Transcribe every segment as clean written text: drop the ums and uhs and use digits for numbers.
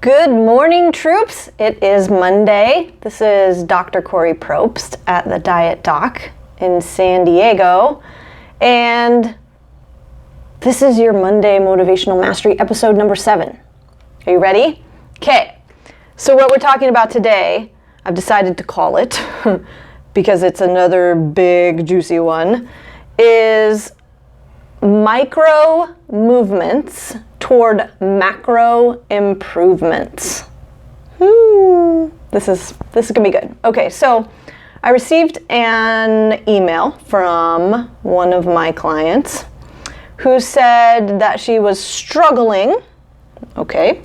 Good morning, troops. It is Monday. This is Dr. Corey Probst at the Diet Doc in San Diego. And this is your Monday Motivational Mastery episode number 7. Are you ready? Okay. So what we're talking about today, I've decided to call it, because it's another big, juicy one, is micro movements toward macro improvements. This is gonna be good. Okay, so I received an email from one of my clients who said that she was struggling. Okay,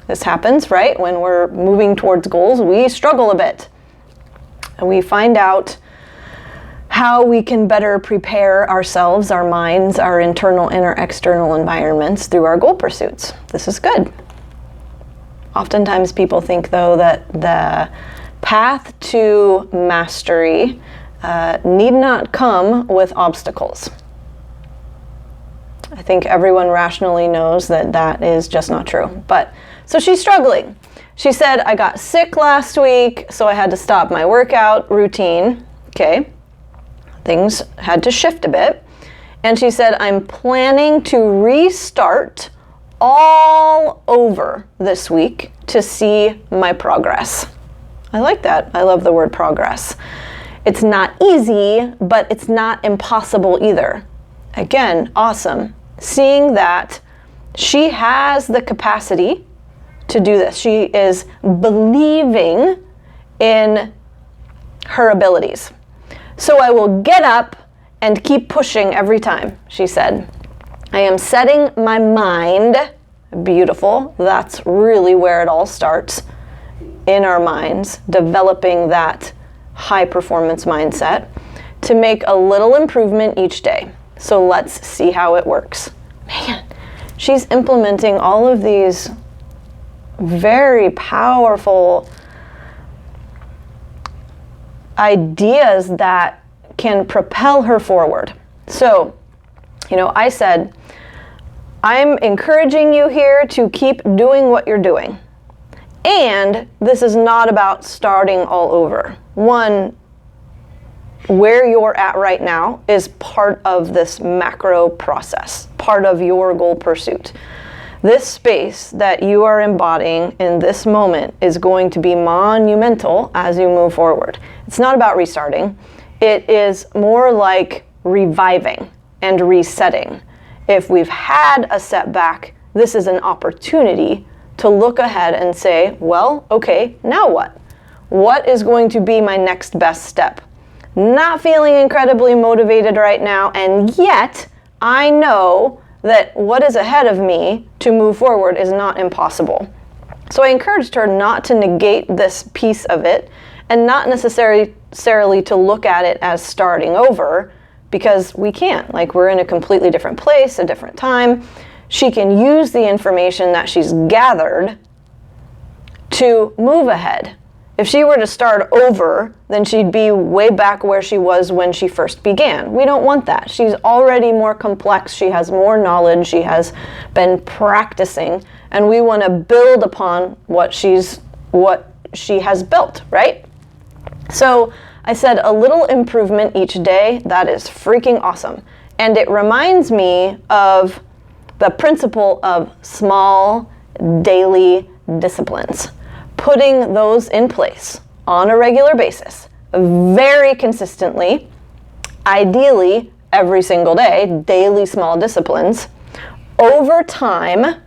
this happens, right? When we're moving towards goals, we struggle a bit. And we find out how we can better prepare ourselves, our minds, our internal and our external environments through our goal pursuits. This is good. Oftentimes people think, though, that the path to mastery need not come with obstacles. I think everyone rationally knows that that is just not true. But so she's struggling. She said, I got sick last week, so I had to stop my workout routine. Okay. Things had to shift a bit. And she said, I'm planning to restart all over this week to see my progress. I like that. I love the word progress. It's not easy, but it's not impossible either. Again, awesome. Seeing that she has the capacity to do this. She is believing in her abilities. So I will get up and keep pushing every time, she said. I am setting my mind, beautiful, that's really where it all starts, in our minds, developing that high performance mindset to make a little improvement each day. So let's see how it works. Man, she's implementing all of these very powerful ideas that can propel her forward. So, I said, I'm encouraging you here to keep doing what you're doing. And this is not about starting all over. One, where you're at right now is part of this macro process, part of your goal pursuit. This space that you are embodying in this moment is going to be monumental as you move forward. It's not about restarting. It is more like reviving and resetting. If we've had a setback, this is an opportunity to look ahead and say, well, okay, now what? What is going to be my next best step? Not feeling incredibly motivated right now, and yet I know that what is ahead of me to move forward is not impossible. So I encouraged her not to negate this piece of it and not necessarily to look at it as starting over, because we can't. Like, we're in a completely different place, a different time. She can use the information that she's gathered to move ahead. If she were to start over, then she'd be way back where she was when she first began. We don't want that. She's already more complex. She has more knowledge. She has been practicing, and we want to build upon what she has built, right? So I said a little improvement each day. That is freaking awesome. And it reminds me of the principle of small daily disciplines. Putting those in place on a regular basis, very consistently, ideally every single day, daily small disciplines, over time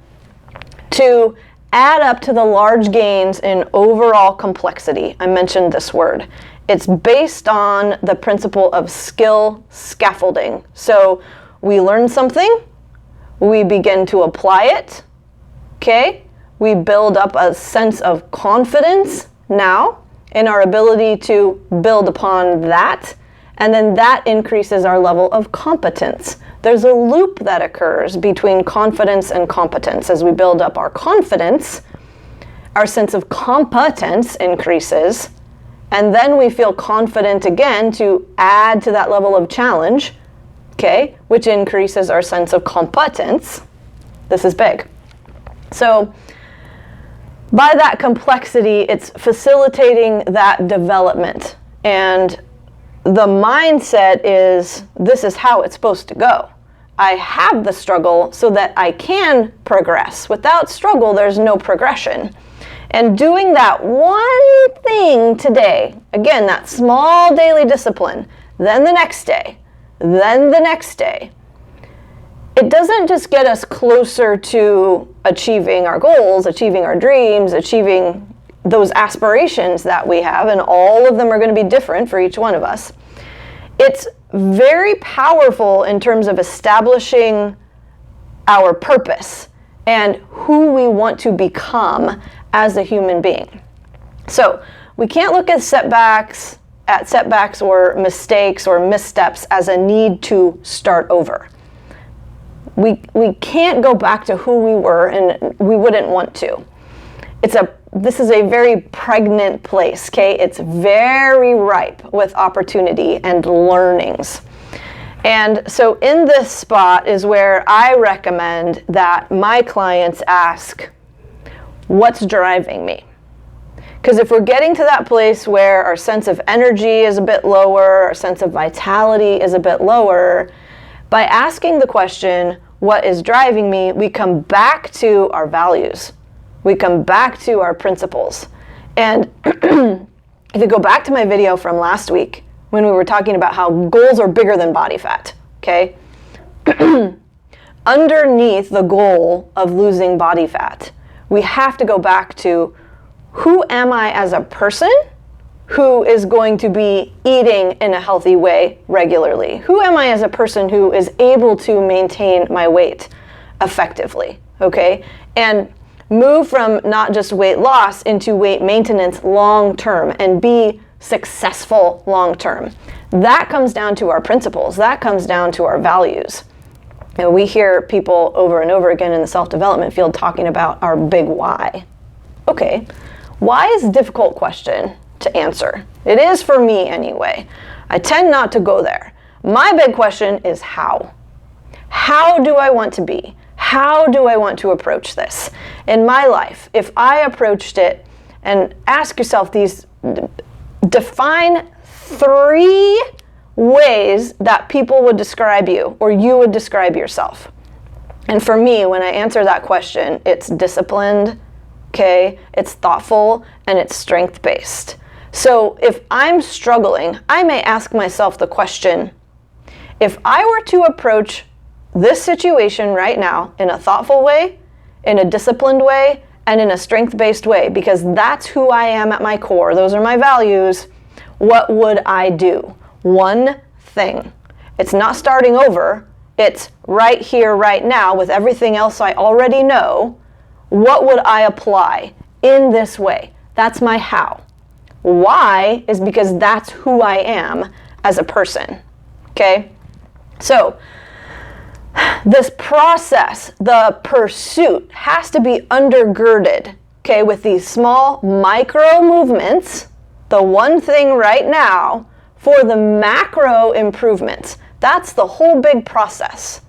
to add up to the large gains in overall complexity. I mentioned this word. It's based on the principle of skill scaffolding. So we learn something, we begin to apply it, okay? We build up a sense of confidence now in our ability to build upon that, and then that increases our level of competence. There's a loop that occurs between confidence and competence. As we build up our confidence, our sense of competence increases, and then we feel confident again to add to that level of challenge, okay, which increases our sense of competence. This is big. So By that complexity, it's facilitating that development. And the mindset is, this is how it's supposed to go. I have the struggle so that I can progress. Without struggle, there's no progression. And doing that one thing today, again, that small daily discipline, then the next day, then the next day, it doesn't just get us closer to achieving our goals, achieving our dreams, achieving those aspirations that we have, and all of them are going to be different for each one of us. It's very powerful in terms of establishing our purpose and who we want to become as a human being. So we can't look at setbacks or mistakes or missteps as a need to start over. We can't go back to who we were, and we wouldn't want to. This is a very pregnant place, okay? It's very ripe with opportunity and learnings. And so in this spot is where I recommend that my clients ask, what's driving me? Because if we're getting to that place where our sense of energy is a bit lower, our sense of vitality is a bit lower, by asking the question, what is driving me, we come back to our values. We come back to our principles. And if you go back to my video from last week, when we were talking about how goals are bigger than body fat, okay? Underneath the goal of losing body fat, we have to go back to, who am I as a person who is going to be eating in a healthy way regularly? Who am I as a person who is able to maintain my weight effectively, okay? And move from not just weight loss into weight maintenance long term and be successful long term. That comes down to our principles. That comes down to our values. And we hear people over and over again in the self-development field talking about our big why. Okay, why is a difficult question to answer? It is for me anyway. I tend not to go there. My big question is how. How do I want to be? How do I want to approach this? In my life, if I approached it, and ask yourself these, define 3 ways that people would describe you or you would describe yourself. And for me, when I answer that question, it's disciplined, okay, it's thoughtful, and it's strength-based. So if I'm struggling, I may ask myself the question, if I were to approach this situation right now in a thoughtful way, in a disciplined way, and in a strength-based way, because that's who I am at my core, those are my values, what would I do? One thing. It's not starting over, it's right here, right now, with everything else I already know. What would I apply in this way? That's my how. Why is because that's who I am as a person, okay? So, this process, the pursuit, has to be undergirded, okay, with these small micro movements, the one thing right now, for the macro improvements. That's the whole big process.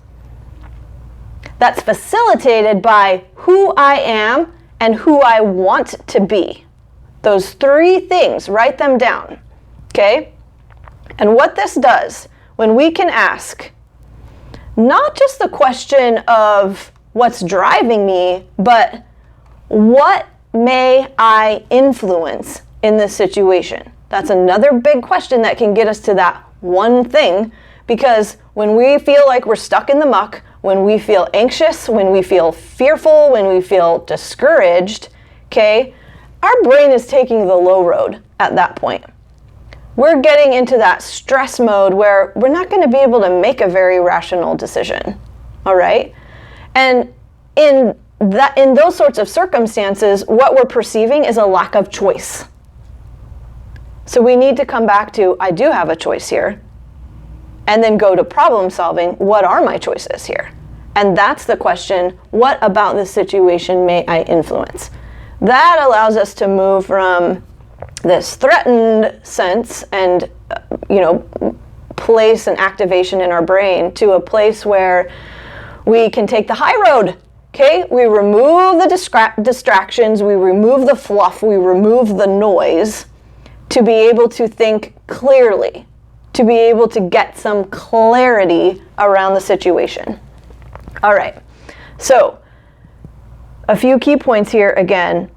That's facilitated by who I am and who I want to be. Those 3 things, write them down, okay? And what this does, when we can ask, not just the question of what's driving me, but what may I influence in this situation? That's another big question that can get us to that one thing, because when we feel like we're stuck in the muck, when we feel anxious, when we feel fearful, when we feel discouraged, okay, our brain is taking the low road at that point. We're getting into that stress mode where we're not going to be able to make a very rational decision, all right? And in those sorts of circumstances, what we're perceiving is a lack of choice. So we need to come back to, I do have a choice here, and then go to problem solving. What are my choices here? And that's the question, what about this situation may I influence? That allows us to move from this threatened sense and, place and activation in our brain to a place where we can take the high road, Okay, we remove the distractions, we remove the fluff, we remove the noise to be able to think clearly, to be able to get some clarity around the situation. All right, so a few key points here again.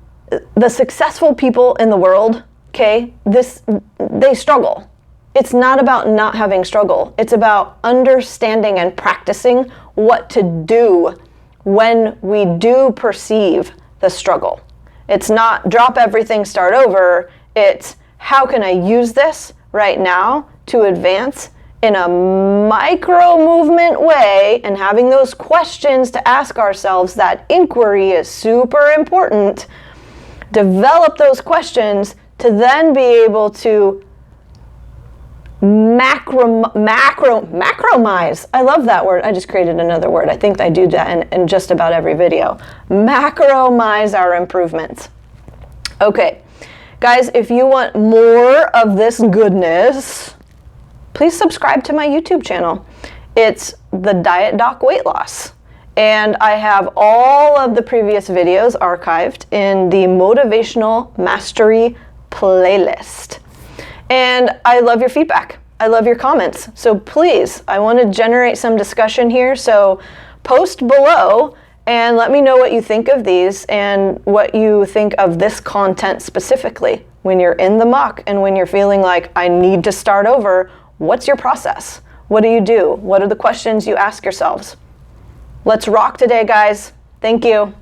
The successful people in the world, okay, they struggle. It's not about not having struggle. It's about understanding and practicing what to do when we do perceive the struggle. It's not drop everything, start over. It's how can I use this right now to advance in a micro movement way, and having those questions to ask ourselves. That inquiry is super important. Develop those questions to then be able to macromize. I love that word. I just created another word. I think I do that in just about every video. Macromize our improvements. Okay, guys, if you want more of this goodness, please subscribe to my YouTube channel. It's the Diet Doc Weight Loss. And I have all of the previous videos archived in the Motivational Mastery playlist. And I love your feedback. I love your comments. So please, I want to generate some discussion here. So post below and let me know what you think of these and what you think of this content specifically. When you're in the muck and when you're feeling like I need to start over, what's your process? What do you do? What are the questions you ask yourselves? Let's rock today, guys. Thank you.